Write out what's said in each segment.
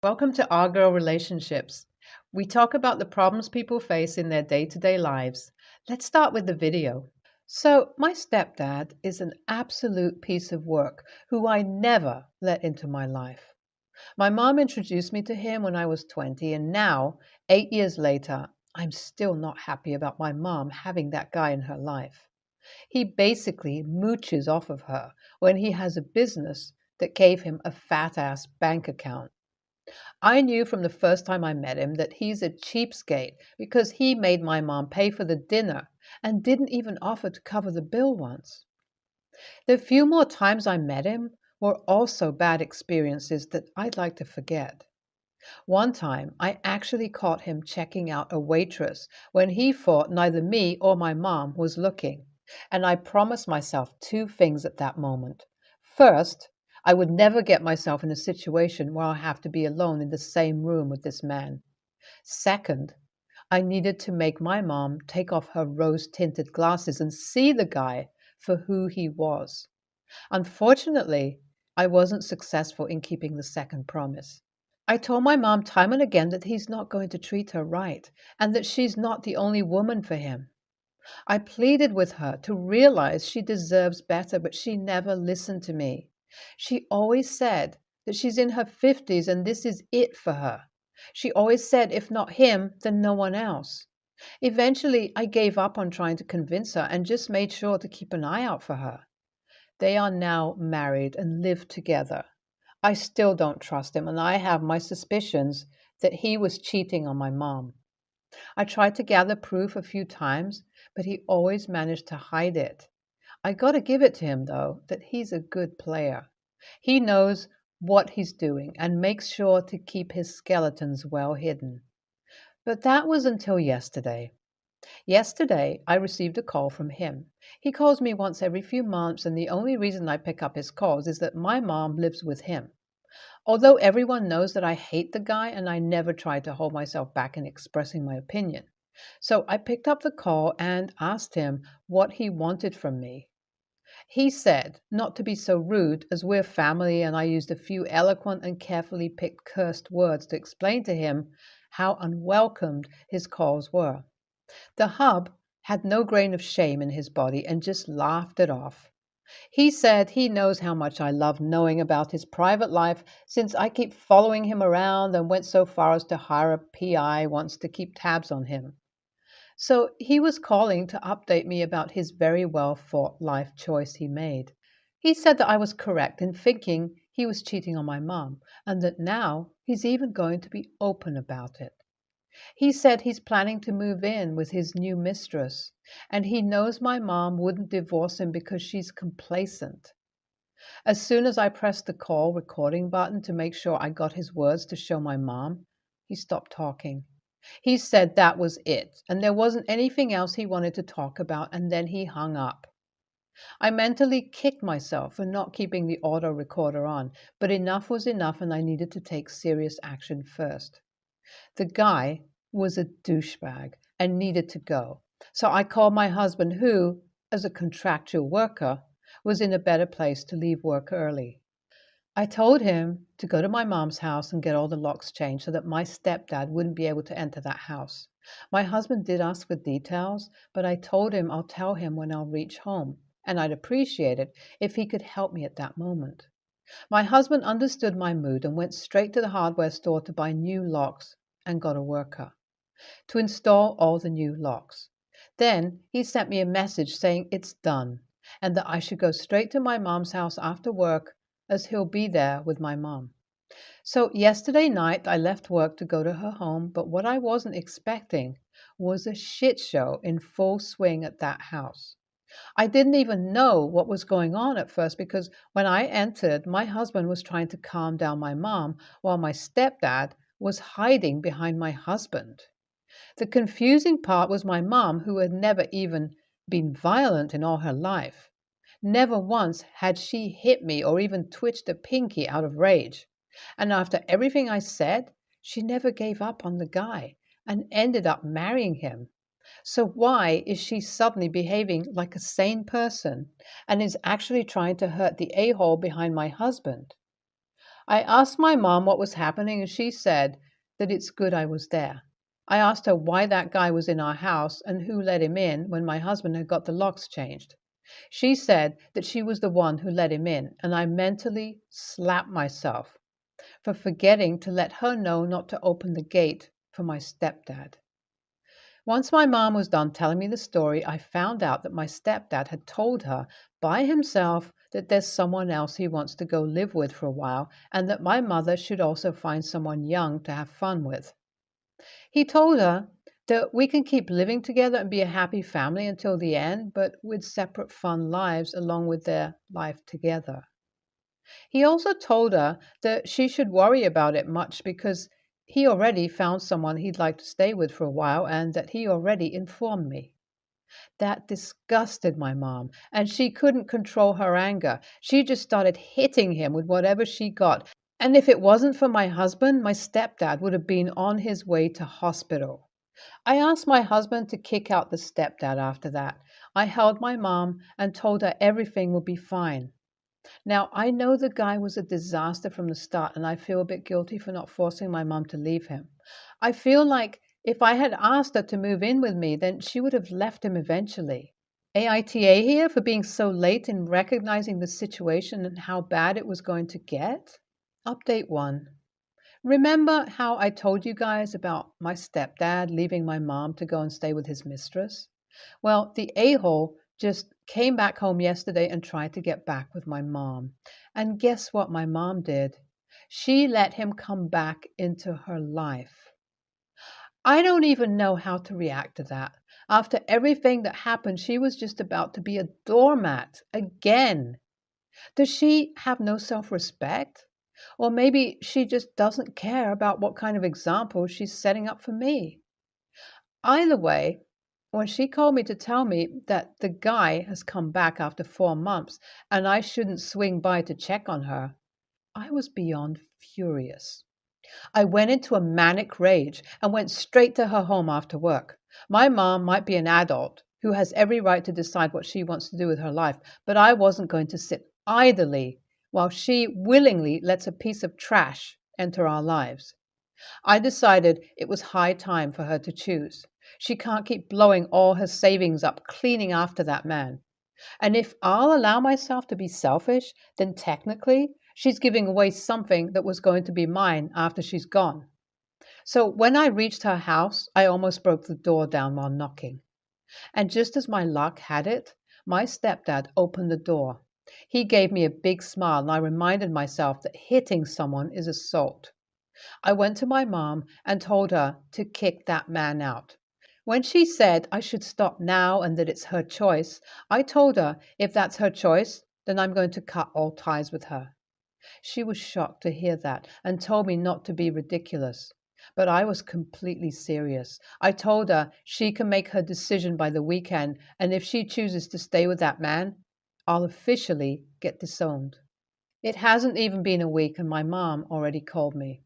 Welcome to Our Girl Relationships. We talk about the problems people face in their day-to-day lives. Let's start with the video. So, my stepdad is an absolute piece of work who I never let into my life. My mom introduced me to him when I was 20, and now, 8 years later, I'm still not happy about my mom having that guy in her life. He basically mooches off of her when he has a business that gave him a fat ass bank account. I knew from the first time I met him that he's a cheapskate because he made my mom pay for the dinner and didn't even offer to cover the bill once. The few more times I met him were also bad experiences that I'd like to forget. One time, I actually caught him checking out a waitress when he thought neither me or my mom was looking, and I promised myself two things at that moment. First, I would never get myself in a situation where I have to be alone in the same room with this man. Second, I needed to make my mom take off her rose-tinted glasses and see the guy for who he was. Unfortunately, I wasn't successful in keeping the second promise. I told my mom time and again that he's not going to treat her right and that she's not the only woman for him. I pleaded with her to realize she deserves better, but she never listened to me. She always said that she's in her 50s and this is it for her. She always said if not him, then no one else. Eventually, I gave up on trying to convince her and just made sure to keep an eye out for her. They are now married and live together. I still don't trust him, and I have my suspicions that he was cheating on my mom. I tried to gather proof a few times, but he always managed to hide it. I gotta give it to him, though, that he's a good player. He knows what he's doing and makes sure to keep his skeletons well hidden. But that was until yesterday. Yesterday, I received a call from him. He calls me once every few months, and the only reason I pick up his calls is that my mom lives with him. Although everyone knows that I hate the guy and I never try to hold myself back in expressing my opinion. So I picked up the call and asked him what he wanted from me. He said not to be so rude as we're family, and I used a few eloquent and carefully picked cursed words to explain to him how unwelcomed his calls were. The hub had no grain of shame in his body and just laughed it off. He said he knows how much I love knowing about his private life since I keep following him around and went so far as to hire a PI once to keep tabs on him. So he was calling to update me about his very well thought life choice he made. He said that I was correct in thinking he was cheating on my mom and that now he's even going to be open about it. He said he's planning to move in with his new mistress, and he knows my mom wouldn't divorce him because she's complacent. As soon as I pressed the call recording button to make sure I got his words to show my mom, he stopped talking. He said that was it, and there wasn't anything else he wanted to talk about, and then he hung up. I mentally kicked myself for not keeping the auto recorder on, but enough was enough, and I needed to take serious action first. The guy was a douchebag and needed to go. So I called my husband, who, as a contractual worker, was in a better place to leave work early. I told him to go to my mom's house and get all the locks changed so that my stepdad wouldn't be able to enter that house. My husband did ask for details, but I told him I'll tell him when I'll reach home, and I'd appreciate it if he could help me at that moment. My husband understood my mood and went straight to the hardware store to buy new locks and got a worker to install all the new locks. Then he sent me a message saying it's done and that I should go straight to my mom's house after work as he'll be there with my mom. So yesterday night I left work to go to her home, but what I wasn't expecting was a shit show in full swing at that house. I didn't even know what was going on at first because when I entered, my husband was trying to calm down my mom while my stepdad was hiding behind my husband. The confusing part was my mom, who had never even been violent in all her life. Never once had she hit me or even twitched a pinky out of rage. And after everything I said, she never gave up on the guy and ended up marrying him. So why is she suddenly behaving like a sane person and is actually trying to hurt the a-hole behind my husband? I asked my mom what was happening, and she said that it's good I was there. I asked her why that guy was in our house and who let him in when my husband had got the locks changed. She said that she was the one who let him in, and I mentally slapped myself for forgetting to let her know not to open the gate for my stepdad. Once my mom was done telling me the story, I found out that my stepdad had told her by himself that there's someone else he wants to go live with for a while, and that my mother should also find someone young to have fun with. He told her that we can keep living together and be a happy family until the end, but with separate fun lives along with their life together. He also told her that she should worry about it much because he already found someone he'd like to stay with for a while and that he already informed me. That disgusted my mom, and she couldn't control her anger. She just started hitting him with whatever she got. And if it wasn't for my husband, my stepdad would have been on his way to hospital. I asked my husband to kick out the stepdad after that. I held my mom and told her everything would be fine. Now, I know the guy was a disaster from the start, and I feel a bit guilty for not forcing my mom to leave him. I feel like if I had asked her to move in with me, then she would have left him eventually. AITA here for being so late in recognizing the situation and how bad it was going to get. Update 1. Remember how I told you guys about my stepdad leaving my mom to go and stay with his mistress? Well, the a-hole just came back home yesterday and tried to get back with my mom. And guess what my mom did? She let him come back into her life. I don't even know how to react to that. After everything that happened, she was just about to be a doormat again. Does she have no self-respect? Or maybe she just doesn't care about what kind of example she's setting up for me. Either way, when she called me to tell me that the guy has come back after 4 months and I shouldn't swing by to check on her, I was beyond furious. I went into a manic rage and went straight to her home after work. My mom might be an adult who has every right to decide what she wants to do with her life, but I wasn't going to sit idly while she willingly lets a piece of trash enter our lives. I decided it was high time for her to choose. She can't keep blowing all her savings up cleaning after that man. And if I'll allow myself to be selfish, then technically she's giving away something that was going to be mine after she's gone. So when I reached her house, I almost broke the door down while knocking. And just as my luck had it, my stepdad opened the door. He gave me a big smile, and I reminded myself that hitting someone is assault. I went to my mom and told her to kick that man out. When she said I should stop now and that it's her choice, I told her if that's her choice, then I'm going to cut all ties with her. She was shocked to hear that and told me not to be ridiculous. But I was completely serious. I told her she can make her decision by the weekend, and if she chooses to stay with that man, I'll officially get disowned. It hasn't even been a week and my mom already called me.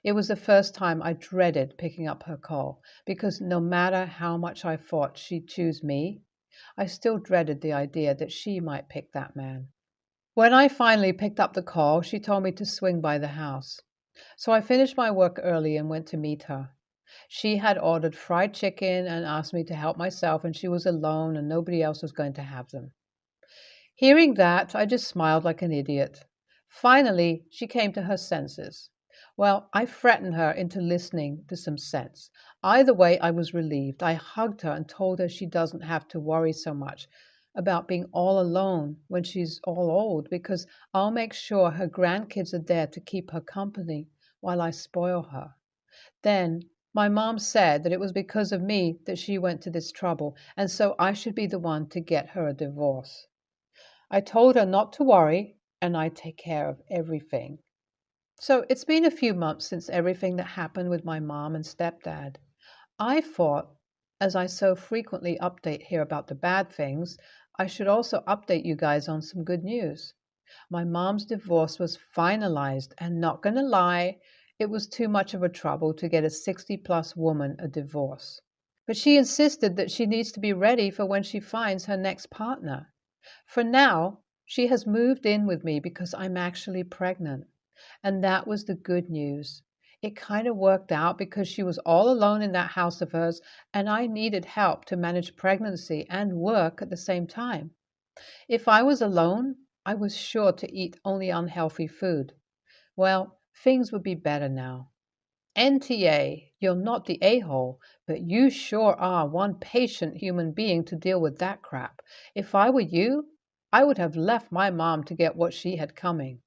It was the first time I dreaded picking up her call, because no matter how much I thought she'd choose me, I still dreaded the idea that she might pick that man. When I finally picked up the call, she told me to swing by the house. So I finished my work early and went to meet her. She had ordered fried chicken and asked me to help myself, and she was alone and nobody else was going to have them. Hearing that, I just smiled like an idiot. Finally, she came to her senses. Well, I threatened her into listening to some sense. Either way, I was relieved. I hugged her and told her she doesn't have to worry so much about being all alone when she's all old, because I'll make sure her grandkids are there to keep her company while I spoil her. Then my mom said that it was because of me that she went to this trouble, and so I should be the one to get her a divorce. I told her not to worry, and I'd take care of everything. So it's been a few months since everything that happened with my mom and stepdad. I thought, as I so frequently update here about the bad things, I should also update you guys on some good news. My mom's divorce was finalized, and not gonna lie, it was too much of a trouble to get a 60-plus woman a divorce. But she insisted that she needs to be ready for when she finds her next partner. For now, she has moved in with me because I'm actually pregnant. And that was the good news. It kind of worked out because she was all alone in that house of hers, and I needed help to manage pregnancy and work at the same time. If I was alone, I was sure to eat only unhealthy food. Well, things would be better now. NTA, you're not the a-hole, but you sure are one patient human being to deal with that crap. If I were you, I would have left my mom to get what she had coming.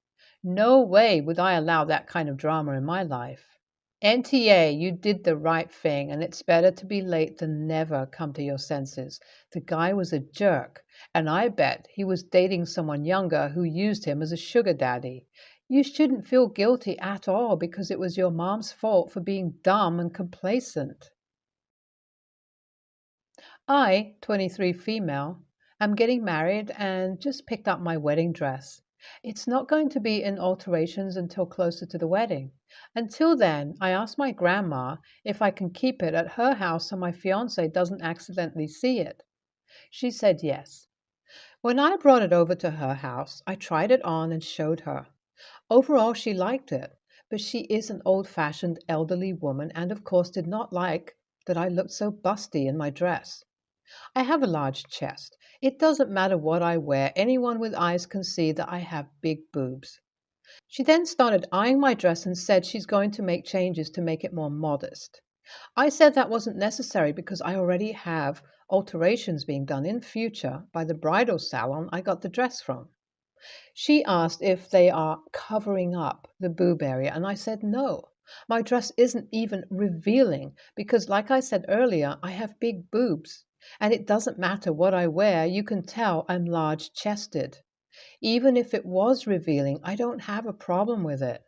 No way would I allow that kind of drama in my life. NTA, you did the right thing, and it's better to be late than never come to your senses. The guy was a jerk, and I bet he was dating someone younger who used him as a sugar daddy. You shouldn't feel guilty at all because it was your mom's fault for being dumb and complacent. I, 23 female, am getting married and just picked up my wedding dress. It's not going to be in alterations until closer to the wedding. Until then, I asked my grandma if I can keep it at her house so my fiance doesn't accidentally see it. She said yes. When I brought it over to her house, I tried it on and showed her. Overall, she liked it, but she is an old-fashioned elderly woman and of course did not like that I looked so busty in my dress. I have a large chest. It doesn't matter what I wear, anyone with eyes can see that I have big boobs. She then started eyeing my dress and said she's going to make changes to make it more modest. I said that wasn't necessary because I already have alterations being done in future by the bridal salon I got the dress from. She asked if they are covering up the boob area, and I said no. My dress isn't even revealing because, like I said earlier, I have big boobs. And it doesn't matter what I wear, you can tell I'm large chested. Even if it was revealing, I don't have a problem with it.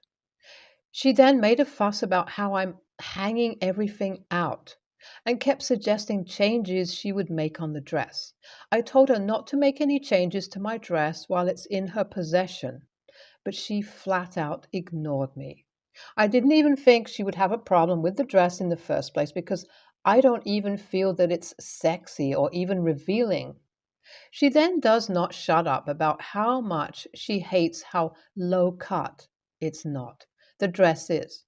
She then made a fuss about how I'm hanging everything out and kept suggesting changes she would make on the dress. I told her not to make any changes to my dress while it's in her possession, but she flat out ignored me. I didn't even think she would have a problem with the dress in the first place because I don't even feel that it's sexy or even revealing. She then does not shut up about how much she hates how low cut it's not. The dress is.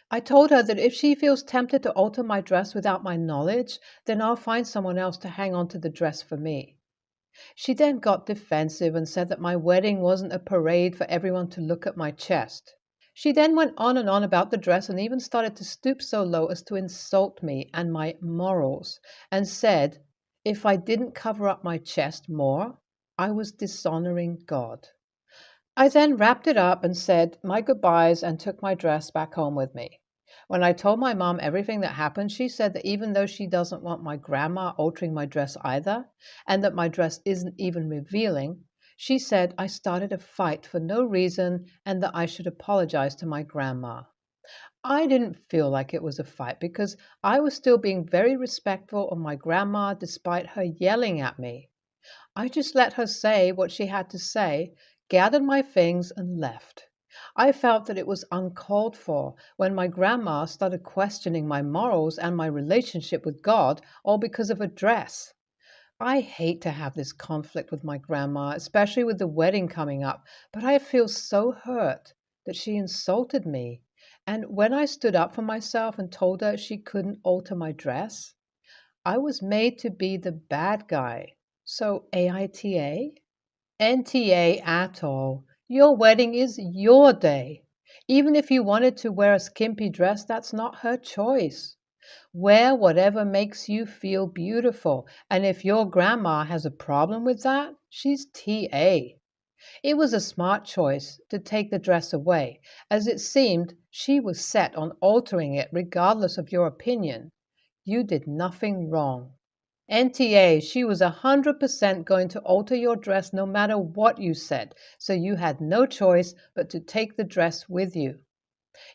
I told her that if she feels tempted to alter my dress without my knowledge, then I'll find someone else to hang on to the dress for me. She then got defensive and said that my wedding wasn't a parade for everyone to look at my chest. She then went on and on about the dress and even started to stoop so low as to insult me and my morals, and said if I didn't cover up my chest more, I was dishonoring God. I then wrapped it up and said my goodbyes and took my dress back home with me. When I told my mom everything that happened, she said that even though she doesn't want my grandma altering my dress either, and that my dress isn't even revealing, she said I started a fight for no reason and that I should apologize to my grandma. I didn't feel like it was a fight because I was still being very respectful of my grandma despite her yelling at me. I just let her say what she had to say, gathered my things, and left. I felt that it was uncalled for when my grandma started questioning my morals and my relationship with God, all because of a dress. I hate to have this conflict with my grandma, especially with the wedding coming up, but I feel so hurt that she insulted me. And when I stood up for myself and told her she couldn't alter my dress, I was made to be the bad guy. So AITA? NTA at all. Your wedding is your day. Even if you wanted to wear a skimpy dress, that's not her choice. Wear whatever makes you feel beautiful. And if your grandma has a problem with that, she's TA. It was a smart choice to take the dress away, as it seemed she was set on altering it regardless of your opinion. You did nothing wrong. NTA, she was 100% going to alter your dress no matter what you said, so you had no choice but to take the dress with you.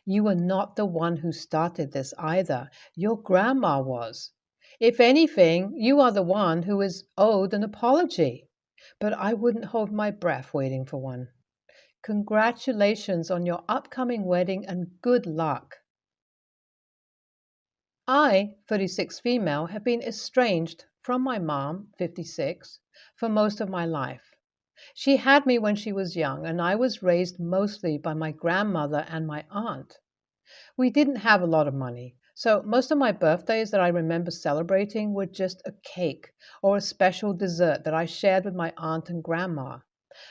You were not the one who started this either. Your grandma was. If anything, you are the one who is owed an apology. But I wouldn't hold my breath waiting for one. Congratulations on your upcoming wedding and good luck. I, 36 female, have been estranged from my mom, 56, for most of my life. She had me when she was young, and I was raised mostly by my grandmother and my aunt. We didn't have a lot of money, so most of my birthdays that I remember celebrating were just a cake or a special dessert that I shared with my aunt and grandma.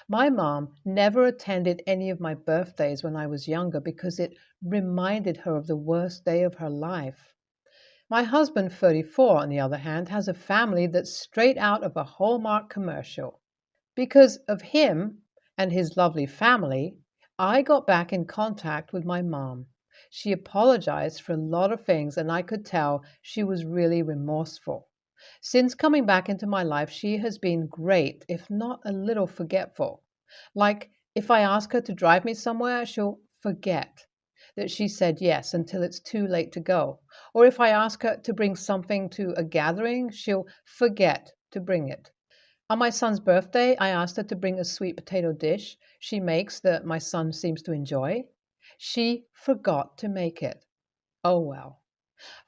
My mom never attended any of my birthdays when I was younger because it reminded her of the worst day of her life. My husband, 34, on the other hand, has a family that's straight out of a Hallmark commercial. Because of him and his lovely family, I got back in contact with my mom. She apologized for a lot of things, and I could tell she was really remorseful. Since coming back into my life, she has been great, if not a little forgetful. Like, if I ask her to drive me somewhere, she'll forget that she said yes until it's too late to go. Or if I ask her to bring something to a gathering, she'll forget to bring it. On my son's birthday, I asked her to bring a sweet potato dish she makes that my son seems to enjoy. She forgot to make it. Oh well.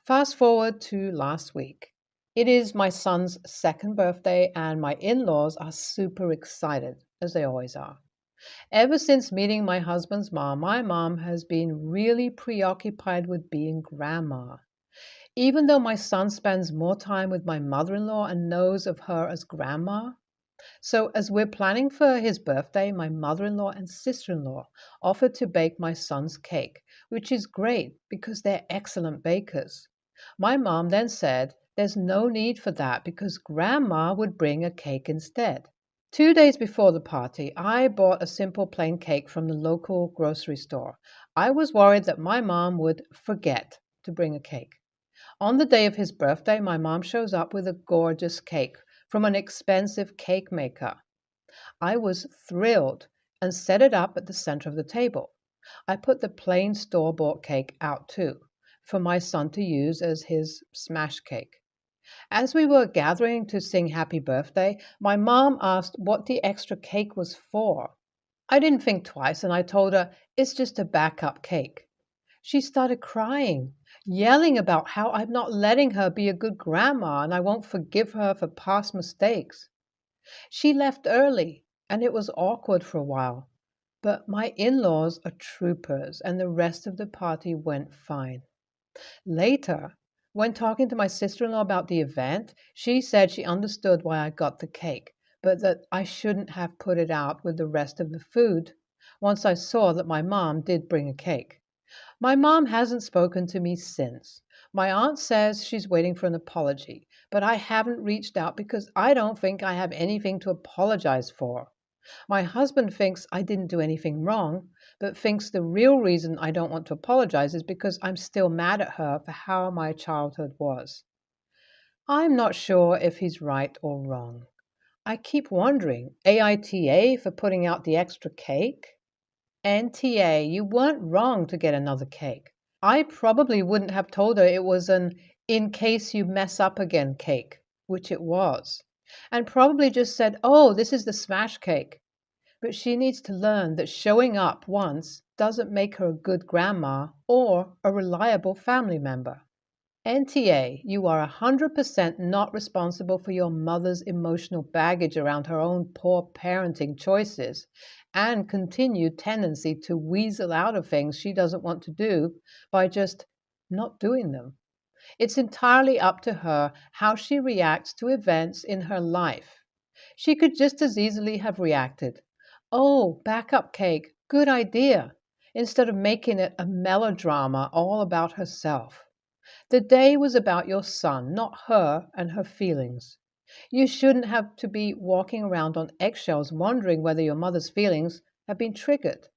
Fast forward to last week. It is my son's second birthday, and my in laws are super excited, as they always are. Ever since meeting my husband's mom, my mom has been really preoccupied with being grandma. Even though my son spends more time with my mother in law and knows of her as grandma, so, as we're planning for his birthday, my mother in law and sister in law offered to bake my son's cake, which is great because they're excellent bakers. My mom then said there's no need for that because grandma would bring a cake instead. 2 days before the party, I bought a simple plain cake from the local grocery store. I was worried that my mom would forget to bring a cake. On the day of his birthday, my mom shows up with a gorgeous cake from an expensive cake maker. I was thrilled and set it up at the center of the table. I put the plain store-bought cake out too, for my son to use as his smash cake. As we were gathering to sing happy birthday, my mom asked what the extra cake was for. I didn't think twice and I told her it's just a backup cake. She started crying, yelling about how I'm not letting her be a good grandma and I won't forgive her for past mistakes. She left early, and it was awkward for a while, but my in laws are troopers, and the rest of the party went fine. Later, when talking to my sister in law about the event, she said she understood why I got the cake, but that I shouldn't have put it out with the rest of the food once I saw that my mom did bring a cake. My mom hasn't spoken to me since. My aunt says she's waiting for an apology, but I haven't reached out because I don't think I have anything to apologize for. My husband thinks I didn't do anything wrong, but thinks the real reason I don't want to apologize is because I'm still mad at her for how my childhood was. I'm not sure if he's right or wrong. I keep wondering, AITA for putting out the extra cake? NTA, you weren't wrong to get another cake. I probably wouldn't have told her it was an in case you mess up again cake, which it was, and probably just said, oh, this is the smash cake. But she needs to learn that showing up once doesn't make her a good grandma or a reliable family member. NTA, you are 100% not responsible for your mother's emotional baggage around her own poor parenting choices and continued tendency to weasel out of things she doesn't want to do by just not doing them. It's entirely up to her how she reacts to events in her life. She could just as easily have reacted, oh, backup cake, good idea, instead of making it a melodrama all about herself. The day was about your son, not her and her feelings. You shouldn't have to be walking around on eggshells wondering whether your mother's feelings have been triggered.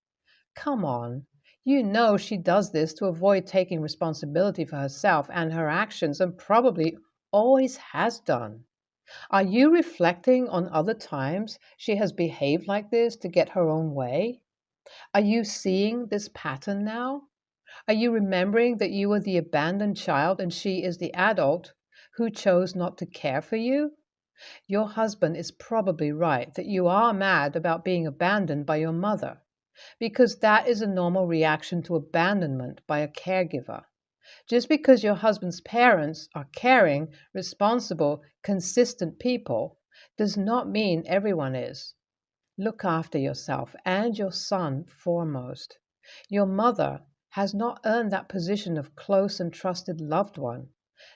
Come on. You know she does this to avoid taking responsibility for herself and her actions and probably always has done. Are you reflecting on other times she has behaved like this to get her own way? Are you seeing this pattern now? Are you remembering that you were the abandoned child and she is the adult who chose not to care for you? Your husband is probably right that you are mad about being abandoned by your mother, because that is a normal reaction to abandonment by a caregiver. Just because your husband's parents are caring, responsible, consistent people does not mean everyone is. Look after yourself and your son foremost. Your mother has not earned that position of close and trusted loved one.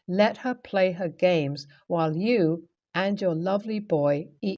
Let her play her games while you and your lovely boy eat